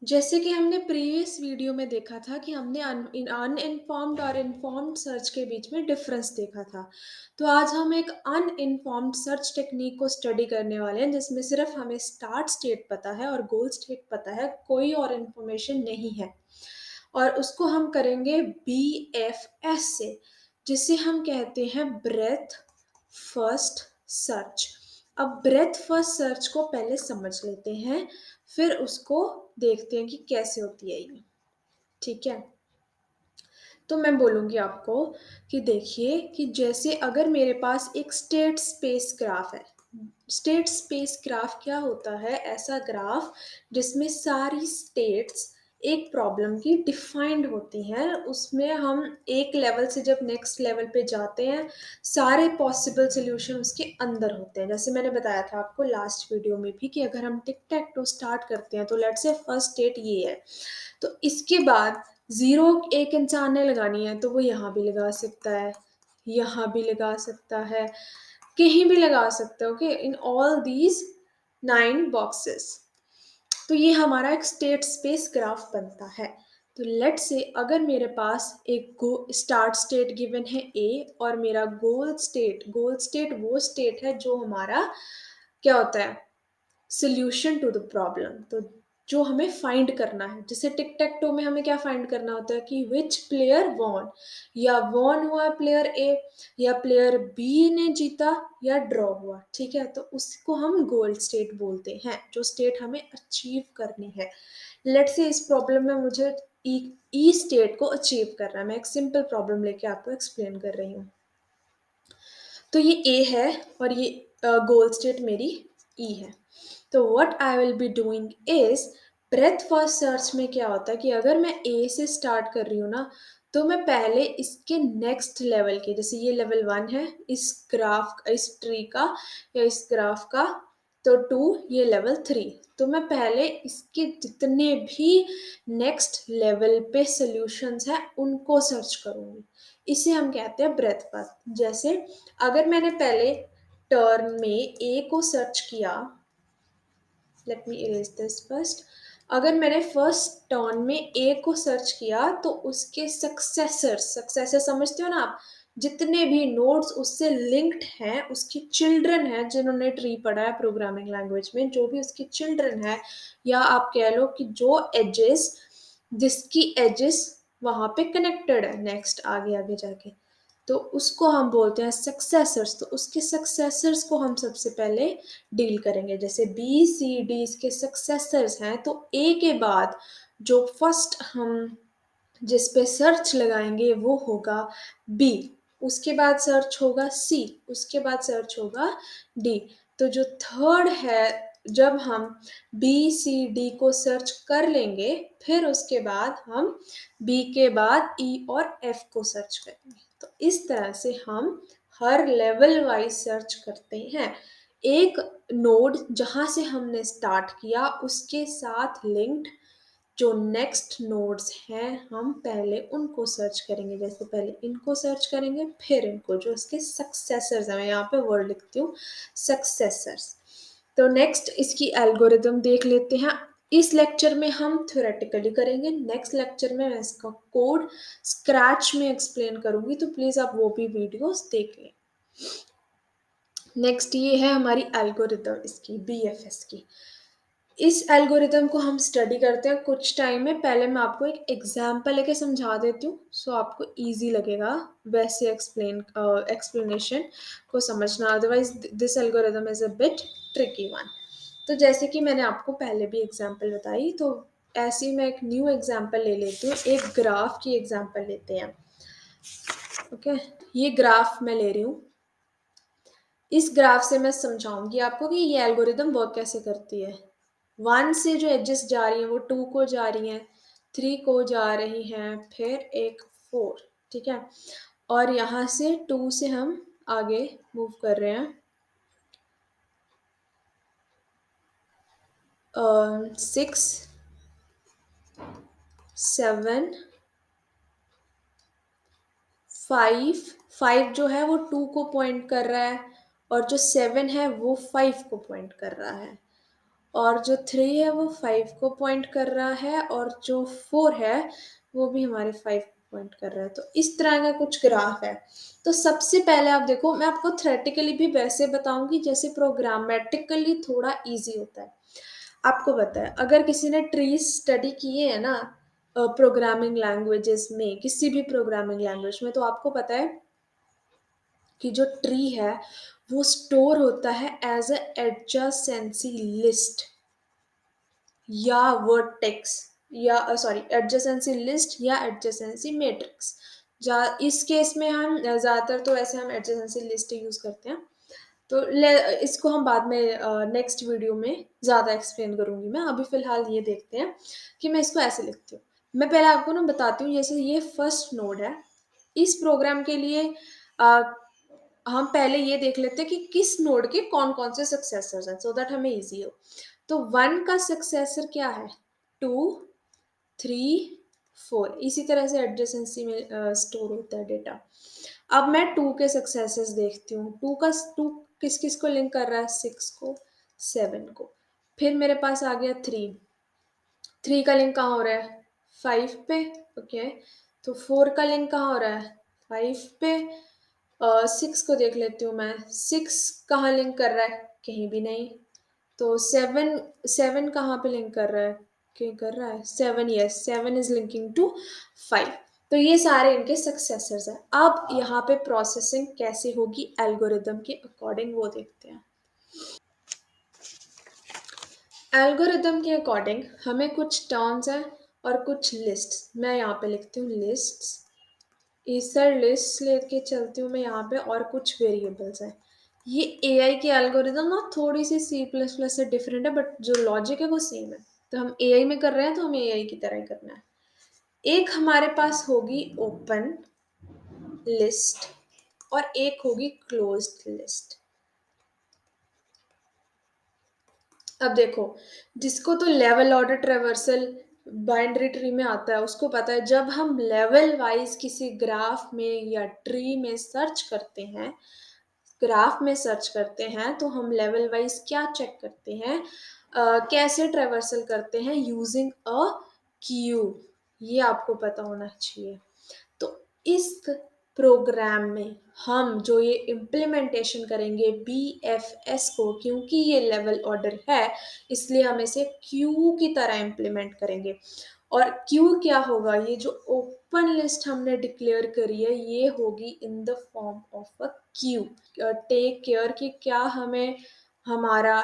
जैसे कि हमने प्रीवियस वीडियो में देखा था कि हमने अनइन्फॉर्म्ड और इन्फॉर्म्ड सर्च के बीच में डिफरेंस देखा था। तो आज हम एक अनइन्फॉर्म्ड सर्च टेक्नीक को स्टडी करने वाले हैं जिसमें सिर्फ हमें स्टार्ट स्टेट पता है और गोल स्टेट पता है, कोई और इन्फॉर्मेशन नहीं है। और उसको हम करेंगे BFS से, जिसे हम कहते हैं ब्रेथ फर्स्ट सर्च। अब ब्रेथ फर्स्ट सर्च को पहले समझ लेते हैं, फिर उसको देखते हैं कि कैसे होती है ये। ठीक है, तो मैं बोलूँगी आपको कि देखिए कि जैसे अगर मेरे पास एक स्टेट स्पेस ग्राफ है। स्टेट स्पेस ग्राफ क्या होता है? ऐसा ग्राफ जिसमें सारी स्टेट्स एक प्रॉब्लम की डिफाइंड होती हैं। उसमें हम एक लेवल से जब नेक्स्ट लेवल पे जाते हैं, सारे पॉसिबल सॉल्यूशन उसके अंदर होते हैं। जैसे मैंने बताया था आपको लास्ट वीडियो में भी कि अगर हम टिक टैक टू स्टार्ट करते हैं तो लेट्स से फर्स्ट स्टेट ये है, तो इसके बाद ज़ीरो एक इंसान ने लगानी है तो वो यहाँ भी लगा सकता है, यहाँ भी लगा सकता है, कहीं भी लगा सकता है। Okay, in all these 9 boxes. तो ये हमारा एक स्टेट स्पेस ग्राफ बनता है। तो लेट्स से अगर मेरे पास एक गो स्टार्ट स्टेट गिवन है ए और मेरा गोल स्टेट वो स्टेट है जो हमारा क्या होता है, सॉल्यूशन टू द प्रॉब्लम। तो जो हमें फाइंड करना है, जैसे टिक टैक टो में हमें क्या फाइंड करना होता है कि विच प्लेयर वॉन, या वॉन हुआ प्लेयर ए, या प्लेयर बी ने जीता, या ड्रॉ हुआ। ठीक है, तो उसको हम गोल स्टेट बोलते हैं, जो स्टेट हमें अचीव करनी है। लेट्स से इस प्रॉब्लम में मुझे ई स्टेट को अचीव करना है। मैं एक सिंपल प्रॉब्लम लेके आपको एक्सप्लेन कर रही हूँ। तो ये ए है और ये गोल स्टेट मेरी ई है। तो what I will be doing is, breath first search में क्या होता है कि अगर मैं ए से स्टार्ट कर रही हूँ ना, तो मैं पहले इसके नेक्स्ट लेवल के, जैसे ये लेवल 1 है इस ग्राफ इस ट्री का या इस ग्राफ का, तो 2 ये लेवल 3। तो मैं पहले इसके जितने भी नेक्स्ट लेवल पे सॉल्यूशंस हैं उनको सर्च करूँगी। इसे हम कहते हैं ब्रेथ फर्स्ट। जैसे अगर मैंने पहले टर्न में ए को सर्च किया, let me erase this first. अगर मैंने फर्स्ट टर्न में ए को सर्च किया तो उसके सक्सेसर समझते हो ना आप, जितने भी नोड्स उससे लिंक्ड हैं, उसकी चिल्ड्रन है, जिन्होंने ट्री पढ़ा है प्रोग्रामिंग लैंग्वेज में, जो भी उसकी चिल्ड्रन है, या आप कह लो कि जो एजेस, जिसकी एजेस वहां पे कनेक्टेड है नेक्स्ट आगे आगे जाके, तो उसको हम बोलते हैं सक्सेसर्स। तो उसके सक्सेसर्स को हम सबसे पहले डील करेंगे। जैसे बी सी डी इसके सक्सेसर्स हैं, तो ए के बाद जो फर्स्ट हम जिस पे सर्च लगाएंगे वो होगा बी, उसके बाद सर्च होगा सी, उसके बाद सर्च होगा डी। तो जो थर्ड है, जब हम बी सी डी को सर्च कर लेंगे, फिर उसके बाद हम बी के बाद ई और एफ को सर्च करेंगे। तो इस तरह से हम हर लेवल वाइज सर्च करते हैं। एक नोड जहां से हमने स्टार्ट किया उसके साथ लिंक्ड जो नेक्स्ट नोड्स हैं, हम पहले उनको सर्च करेंगे। जैसे पहले इनको सर्च करेंगे, फिर इनको, जो इसके सक्सेसर्स हैं। मैं यहाँ पे वर्ड लिखती हूँ, सक्सेसर्स। तो नेक्स्ट इसकी एल्गोरिदम देख लेते हैं। इस लेक्चर में हम थ्योरेटिकली करेंगे, नेक्स्ट लेक्चर में मैं इसका कोड स्क्रैच में एक्सप्लेन करूंगी, तो प्लीज़ आप वो भी वीडियोस देख लें। नेक्स्ट ये है हमारी एल्गोरिदम इसकी BFS की। इस एल्गोरिदम को हम स्टडी करते हैं कुछ टाइम में। पहले मैं आपको एक एग्जांपल लेके समझा देती हूँ, सो आपको इजी लगेगा वैसे एक्सप्लेनेशन को समझना। Otherwise this algorithm is a bit tricky one. तो जैसे कि मैंने आपको पहले भी एग्जांपल बताई, तो ऐसे ही मैं एक न्यू एग्जांपल ले लेती हूँ। एक ग्राफ की एग्जांपल लेते हैं। ओके, ये ग्राफ मैं ले रही हूँ। इस ग्राफ से मैं समझाऊंगी आपको कि ये एल्गोरिदम वर्क कैसे करती है। 1 से जो एजेस जा रही हैं वो 2 को जा रही हैं, 3 को जा रही हैं, फिर एक 4। ठीक है, और यहाँ से 2 से हम आगे मूव कर रहे हैं 6 7 5। 5 जो है वो 2 को पॉइंट कर रहा है, और जो 7 है वो 5 को पॉइंट कर रहा है। और जो 3 है वो 5 को पॉइंट कर रहा है और जो 4 है वो भी हमारे 5 को पॉइंट कर रहा है। तो इस तरह का कुछ ग्राफ है। तो सबसे पहले आप देखो, मैं आपको थ्योरेटिकली भी वैसे बताऊंगी जैसे प्रोग्रामेटिकली थोड़ा इजी होता है। आपको पता है अगर किसी ने ट्रीज स्टडी किए हैं ना प्रोग्रामिंग लैंग्वेजेस में, किसी भी प्रोग्रामिंग लैंग्वेज में, तो आपको पता है कि जो ट्री है वो स्टोर होता है एज अ एडजेसेंसी लिस्ट या वर्टेक्स या सॉरी एडजेसेंसी लिस्ट या एडजेसेंसी मैट्रिक्स। जा इस केस में हम ज़्यादातर तो ऐसे हम एडजेसेंसी लिस्ट यूज़ करते हैं। तो इसको हम बाद में नेक्स्ट वीडियो में ज़्यादा एक्सप्लेन करूंगी। मैं अभी फिलहाल ये देखते हैं कि मैं इसको ऐसे लिखती हूँ। मैं पहले आपको ना बताती हूँ, जैसे ये फर्स्ट नोड है इस प्रोग्राम के लिए। अ, हम पहले ये देख लेते हैं कि किस नोड के कौन कौन से सक्सेसर्स हैं, सो दैट हमें इजी हो। तो 1 का सक्सेसर क्या है? 2, 3, 4। इसी तरह से एडजेसेंसी में स्टोर होता है डेटा। अब मैं 2 के सक्सेसर्स देखती हूँ। 2 किस किस को लिंक कर रहा है? 6 को, 7 को। फिर मेरे पास आ गया 3। 3 का लिंक कहाँ हो रहा है? 5 पे। ओके। तो 4 का लिंक कहाँ हो रहा है? 5 पे। 6 को देख लेती हूँ मैं। 6 कहाँ लिंक कर रहा है? कहीं भी नहीं। तो 7 कहाँ पे लिंक कर रहा है? कहीं कर रहा है? 7, यस, 7 इज लिंकिंग टू 5। तो ये सारे इनके सक्सेसर्स हैं। अब यहाँ पे प्रोसेसिंग कैसे होगी एल्गोरिदम के अकॉर्डिंग वो देखते हैं। एल्गोरिदम के अकॉर्डिंग हमें कुछ टर्म्स हैं और कुछ लिस्ट्स। मैं यहाँ पे लिखती हूँ लिस्ट्स। ईसर लिस्ट लेके चलती हूँ मैं यहाँ पे, और कुछ वेरिएबल्स हैं। ये एआई की एल्गोरिदम ना थोड़ी सी सी प्लस प्लस से डिफरेंट है, बट जो लॉजिक है वो सेम है। तो हम एआई में कर रहे हैं तो हमें एआई की तरह ही करना है। एक हमारे पास होगी ओपन लिस्ट और एक होगी क्लोज्ड लिस्ट। अब देखो, जिसको तो level order traversal binary tree में आता है उसको पता है, जब हम लेवल वाइज किसी ग्राफ में या ट्री में सर्च करते हैं, ग्राफ में सर्च करते हैं तो हम लेवल वाइज क्या चेक करते हैं, कैसे ट्रेवर्सल करते हैं? Using a Q. ये आपको पता होना चाहिए। तो इस प्रोग्राम में हम जो ये इम्प्लीमेंटेशन करेंगे बी एफ एस को, क्योंकि ये लेवल ऑर्डर है इसलिए हम इसे क्यू की तरह इम्प्लीमेंट करेंगे। और क्यू क्या होगा? ये जो ओपन लिस्ट हमने डिक्लेयर करी है ये होगी in the form of a queue. Take care कि क्या हमें हमारा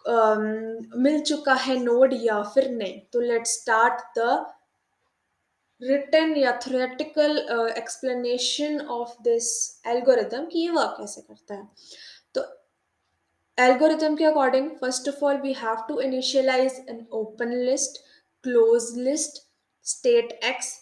मिल चुका है नोड या फिर नहीं। तो लेट्स स्टार्ट द written या theoretical explanation of this algorithm कि ये वर्क कैसे करता है। तो algorithm के according first of all we have to initialize an open list, close list, state x,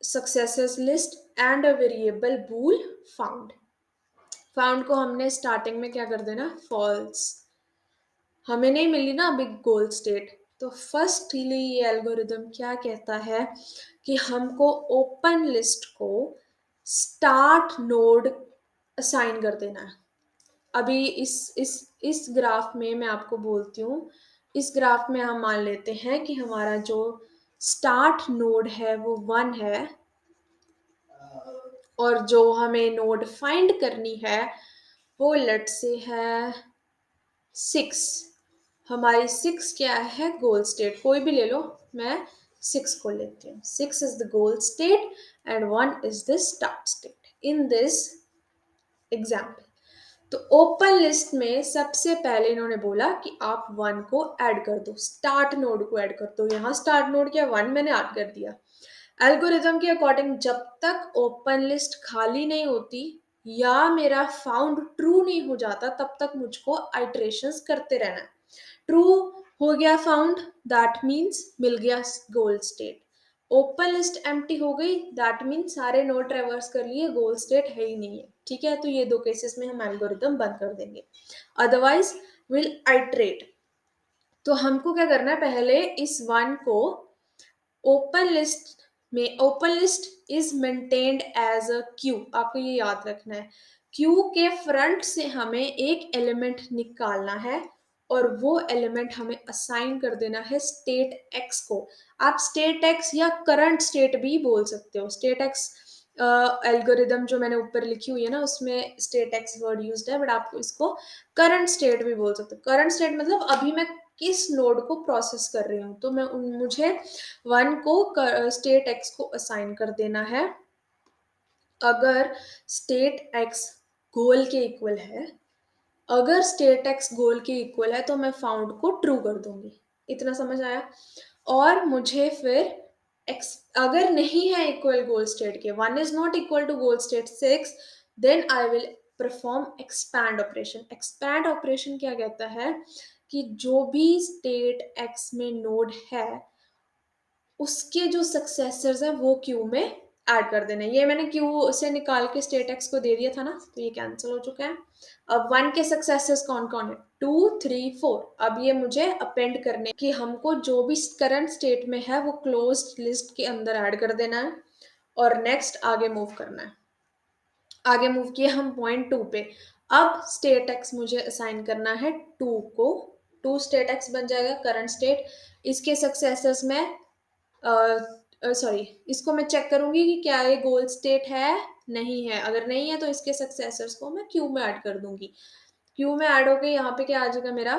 successors list and a variable bool found। found को हमने स्टार्टिंग में क्या कर देना? false। हमें नहीं मिली ना अभी गोल स्टेट। तो फर्स्टली ये एल्गोरिदम क्या कहता है कि हमको ओपन लिस्ट को स्टार्ट नोड असाइन कर देना है। अभी इस ग्राफ में मैं आपको बोलती हूँ, इस ग्राफ में हम मान लेते हैं कि हमारा जो स्टार्ट नोड है वो 1 है और जो हमें नोड फाइंड करनी है वो लेट से है 6। हमारी 6 क्या है? गोल स्टेट। कोई भी ले लो, मैं 6 को लेती हूँ। 6 is the goal state and 1 is the start state in this example. तो ओपन लिस्ट में सबसे पहले इन्होंने बोला कि आप 1 को ऐड कर दो, स्टार्ट नोड को ऐड कर दो। यहाँ स्टार्ट नोड क्या? 1 मैंने ऐड कर दिया। एल्गोरिथम के अकॉर्डिंग जब तक ओपन लिस्ट खाली नहीं होती या मेरा फाउंड ट्रू नहीं हो जाता तब तक मुझको आइटरेशंस करते रहना है। ट्रू हो गया फाउंड, दैट मीन्स मिल गया गोल स्टेट। ओपन लिस्ट एम्प्टी हो गई, दैट मीन्स सारे नोड ट्रेवर्स कर लिए, गोल स्टेट है ही नहीं है। ठीक है, तो ये दो केसेस में हम एल्गोरिदम बंद कर देंगे, अदरवाइज विल आइट्रेट। तो हमको क्या करना है? पहले इस 1 को ओपन लिस्ट में, open list is maintained as a queue, आपको ये याद रखना है। क्यू के फ्रंट से हमें एक एलिमेंट निकालना है और वो एलिमेंट हमें असाइन कर देना है स्टेट एक्स को। आप स्टेट एक्स या करंट स्टेट भी बोल सकते हो। स्टेट एक्स एल्गोरिदम जो मैंने ऊपर लिखी हुई है ना, उसमें स्टेट एक्स वर्ड यूज्ड है, बट आप इसको करंट स्टेट भी बोल सकते हो। करंट स्टेट मतलब अभी मैं किस नोड को प्रोसेस कर रही हूँ, तो मुझे वन को स्टेट एक्स को असाइन कर देना है। अगर स्टेट एक्स गोल के इक्वल है, अगर स्टेट एक्स गोल के इक्वल है तो मैं फाउंड को ट्रू कर दूंगी। इतना समझ आया। और मुझे फिर एक्स अगर नहीं है इक्वल गोल स्टेट के, one is not equal to goal state six, then I will perform expand operation. Expand operation क्या कहता है कि जो भी स्टेट एक्स में नोड है उसके जो सक्सेसर्स हैं वो क्यू में ऐड कर देने। ये मैंने क्यू से निकाल के स्टेट एक्स को दे दिया था ना, तो ये कैंसिल हो चुका है। अब वन के सक्सेसर्स कौन कौन है, 2 3 4। अब ये मुझे अपेंड करने कि हमको जो भी करंट स्टेट में है वो क्लोज्ड लिस्ट के अंदर ऐड कर देना है और नेक्स्ट आगे मूव करना है। आगे मूव किए हम पॉइंट 2 पे। अब स्टेट एक्स मुझे असाइन करना है 2 को। 2 स्टेट एक्स बन जाएगा करंट स्टेट। इसके सक्सेसर्स में सॉरी, इसको मैं चेक करूंगी कि क्या ये गोल स्टेट है, नहीं है। अगर नहीं है तो इसके सक्सेसर्स को मैं क्यू में ऐड कर दूंगी। क्यू में ऐड होके यहाँ पे क्या आ जाएगा मेरा,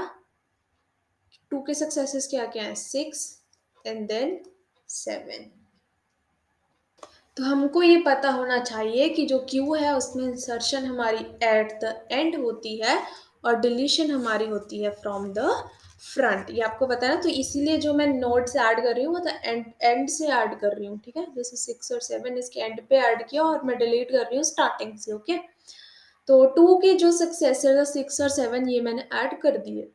2 के सक्सेसर्स क्या क्या है, 6 एंड देन 7। तो हमको ये पता होना चाहिए कि जो क्यू है उसमें इंसर्शन हमारी एट द एंड होती है और डिलीशन हमारी होती है फ्रॉम द फ्रंट। ये आपको पता है ना, तो इसीलिए जो मैं नोड्स ऐड कर रही हूँ वो तो एंड एंड से ऐड कर रही हूँ, ठीक है। जैसे 6 और 7 इसके एंड पे ऐड किया और मैं डिलीट कर रही हूँ स्टार्टिंग से, ओके। तो 2 के जो सक्सेसर 6 और 7 ये मैंने ऐड कर दिए।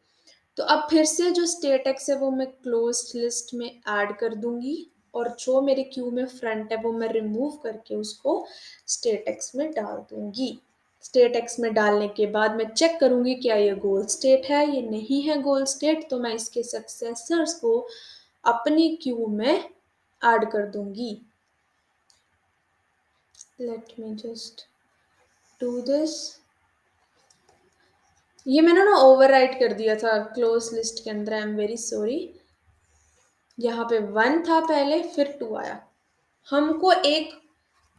तो अब फिर से जो स्टेट एक्स है वो मैं क्लोज्ड लिस्ट में ऐड कर दूंगी और जो मेरे क्यू में फ्रंट है वो मैं रिमूव करके उसको स्टेट एक्स में डाल दूंगी। स्टेट एक्स में डालने के बाद मैं चेक करूंगी क्या ये गोल स्टेट है, ये नहीं है गोल स्टेट, तो मैं इसके सक्सेसर्स को अपनी क्यू में ऐड कर दूंगी। Let me just do this. ये मैंने ना ओवरराइट कर दिया था क्लोज लिस्ट के अंदर, आई एम वेरी सॉरी। यहाँ पे 1 था पहले, फिर 2 आया। हमको एक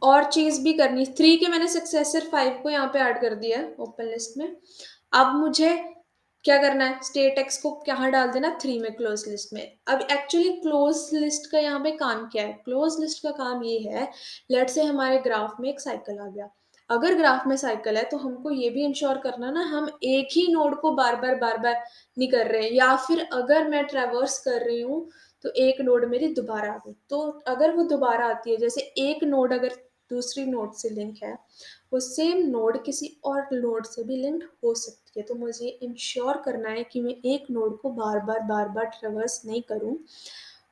और चीज भी करनी, 3 के मैंने सक्सेसर 5 को यहाँ पे ऐड कर दिया है ओपन लिस्ट में। अब मुझे क्या करना है, स्टेट एक्स को कहाँ डाल देना, 3 में क्लोज लिस्ट में। अब एक्चुअली क्लोज लिस्ट का यहाँ पे काम क्या है, क्लोज लिस्ट का काम ये है, लेट से हमारे ग्राफ में एक साइकिल आ गया। अगर ग्राफ में साइकिल है तो हमको ये भी इंश्योर करना ना हम एक ही नोड को बार बार नहीं कर रहे हैं, या फिर अगर मैं ट्रेवर्स कर रही हूँ तो एक नोड मेरी दोबारा आ गई, तो अगर वो दोबारा आती है, जैसे एक नोड अगर दूसरी नोड से लिंक है, वो सेम नोड किसी और नोड से भी लिंक हो सकती है। तो मुझे इंश्योर करना है कि मैं एक नोड को बार बार ट्रेवर्स नहीं करूं।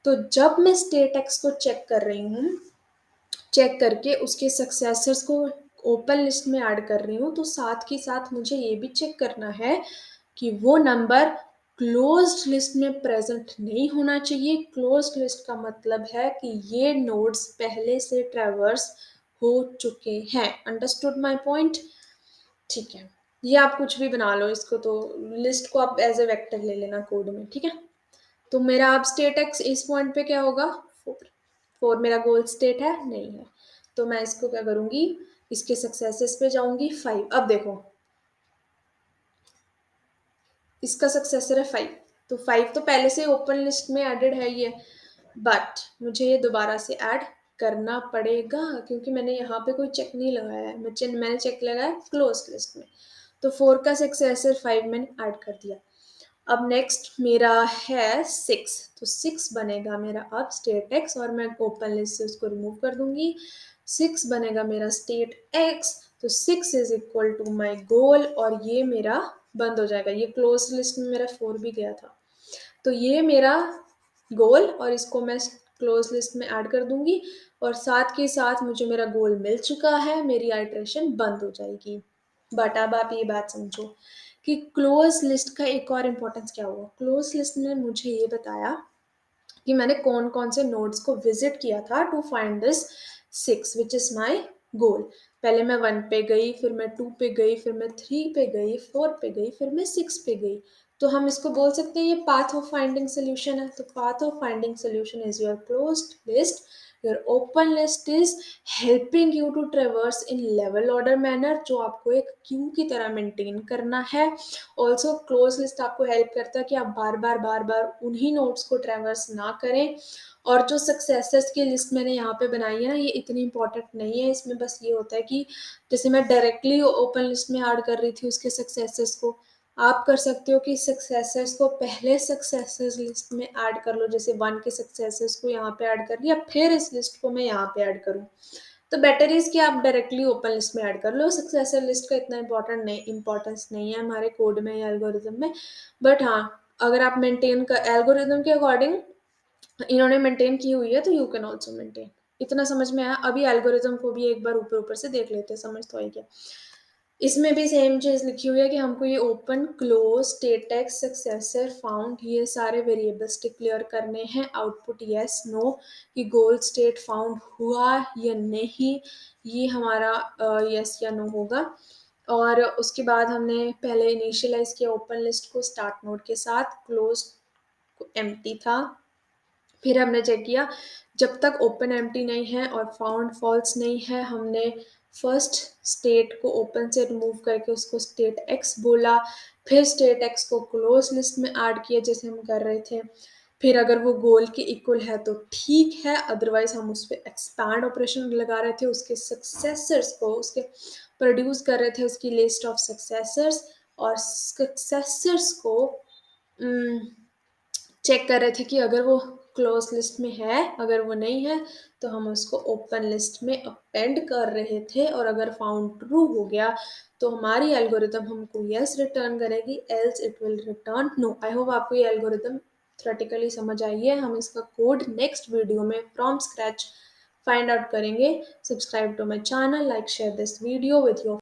तो जब मैं स्टेट एक्स को चेक कर रही हूँ, चेक करके उसके सक्सेसर्स को ओपन लिस्ट में ऐड कर रही हूँ, तो साथ के साथ मुझे ये भी चेक करना है कि वो नंबर क्लोज्ड लिस्ट में प्रेजेंट नहीं होना चाहिए। क्लोज्ड लिस्ट का मतलब है कि ये नोड्स पहले से ट्रैवर्स हो चुके हैं। Understood my point? ठीक है, ये आप कुछ भी बना लो इसको, तो लिस्ट को आप एज ए वेक्टर ले लेना कोड में, ठीक है। तो मेरा अब स्टेट एक्स इस पॉइंट पे क्या होगा, 4। 4 मेरा गोल स्टेट है, नहीं है, तो मैं इसको क्या करूंगी, इसके सक्सेसेस पे जाऊंगी 5। अब देखो इसका सक्सेसर है 5, तो 5 तो पहले से ओपन लिस्ट में एडेड है ये, बट मुझे ये दोबारा से ऐड करना पड़ेगा क्योंकि मैंने यहाँ पे कोई चेक नहीं लगाया है, मैंने चेक लगाया क्लोज लिस्ट में। तो 4 का सक्सेसर 5 मैंने ऐड कर दिया। अब नेक्स्ट मेरा है 6, तो 6 बनेगा मेरा अब स्टेट एक्स, और मैं ओपन लिस्ट से उसको रिमूव कर दूंगी। 6 बनेगा मेरा स्टेट एक्स, तो 6 इज इक्वल टू माई गोल, और ये मेरा बंद हो जाएगा। ये क्लोज लिस्ट में मेरा 4 भी गया था, तो ये मेरा गोल, और इसको मैं क्लोज लिस्ट में ऐड कर दूंगी, और साथ के साथ मुझे मेरा गोल मिल चुका है, मेरी आइट्रेशन बंद हो जाएगी। बट अब आप ये बात समझो कि क्लोज लिस्ट का एक और इम्पोर्टेंस क्या हुआ। क्लोज लिस्ट ने मुझे ये बताया कि मैंने कौन कौन से नोड्स को विजिट किया था to find this 6 which is my goal. पहले मैं 1 पे गई, फिर मैं 2 पे गई, फिर मैं 3 पे गई, 4 पे गई, फिर मैं 6 पे गई। तो हम इसको बोल सकते हैं ये पाथ ऑफ फाइंडिंग सोल्यूशन है। तो path of finding solution is your closed list, your open list is helping you to traverse in level order manner, जो आपको एक क्यू की तरह मेंटेन करना है। ऑल्सो क्लोज लिस्ट आपको हेल्प करता है कि आप बार बार उन्हीं नोट्स को ट्रेवर्स ना करें। और जो सक्सेसर्स की लिस्ट मैंने यहाँ पे बनाई है ना, ये इतनी इंपॉर्टेंट नहीं है। इसमें बस ये होता है कि जैसे मैं डायरेक्टली ओपन लिस्ट में ऐड कर रही थी उसके सक्सेसर्स को, आप कर सकते हो कि सक्सेसर्स को पहले सक्सेसर्स लिस्ट में ऐड कर लो। जैसे 1 के सक्सेसर्स को यहाँ पे ऐड कर लिया, फिर इस लिस्ट को मैं यहाँ पे ऐड करूँ। तो बेटर इज कि आप डायरेक्टली ओपन लिस्ट में ऐड कर लो। सक्सेसर लिस्ट का इतना इंपॉर्टेंस नहीं है हमारे कोड में या एल्गोरिथम में। बट हाँ, अगर आप मेंटेन कर एल्गोरिथम के अकॉर्डिंग इन्होंने मेंटेन की हुई है, तो यू कैन ऑल्सो मेंटेन। इतना समझ में आया? अभी एल्गोरिथम को भी एक बार ऊपर ऊपर से देख लेते हैं, समझ तो आई क्या। इसमें भी सेम चीज लिखी हुई है कि हमको ये open, close, status, successor, found, ये सारे वेरिएबल्स डिक्लेयर करने हैं। आउटपुट यस नो, कि गोल स्टेट फाउंड हुआ या नहीं, ये हमारा यस या नो होगा। और उसके बाद हमने पहले इनिशियलाइज किया ओपन लिस्ट को स्टार्ट नोड के साथ, क्लोज एम्प्टी था। फिर हमने चेक किया, जब तक ओपन एम्प्टी नहीं है और फाउंड फॉल्स नहीं है, हमने फर्स्ट स्टेट को ओपन से रिमूव करके उसको स्टेट एक्स बोला। फिर स्टेट एक्स को क्लोज लिस्ट में ऐड किया जैसे हम कर रहे थे। फिर अगर वो गोल के इक्वल है तो ठीक है, अदरवाइज हम उस पर एक्सपैंड ऑपरेशन लगा रहे थे, उसके सक्सेसर्स को, उसके प्रोड्यूस कर रहे थे उसकी लिस्ट ऑफ सक्सेसर्स, और सक्सेसर्स को चेक कर रहे थे कि अगर वो क्लोज लिस्ट में है, अगर वो नहीं है तो हम उसको ओपन लिस्ट में अपेंड कर रहे थे। और अगर फाउंड ट्रू हो गया तो हमारी एल्गोरिथम हमको यस रिटर्न करेगी, else it will return no. I hope आपको ये एल्गोरिथम थ्योरेटिकली समझ आई है। हम इसका कोड नेक्स्ट वीडियो में फ्रॉम स्क्रैच फाइंड आउट करेंगे। Subscribe to my channel, like share this video with your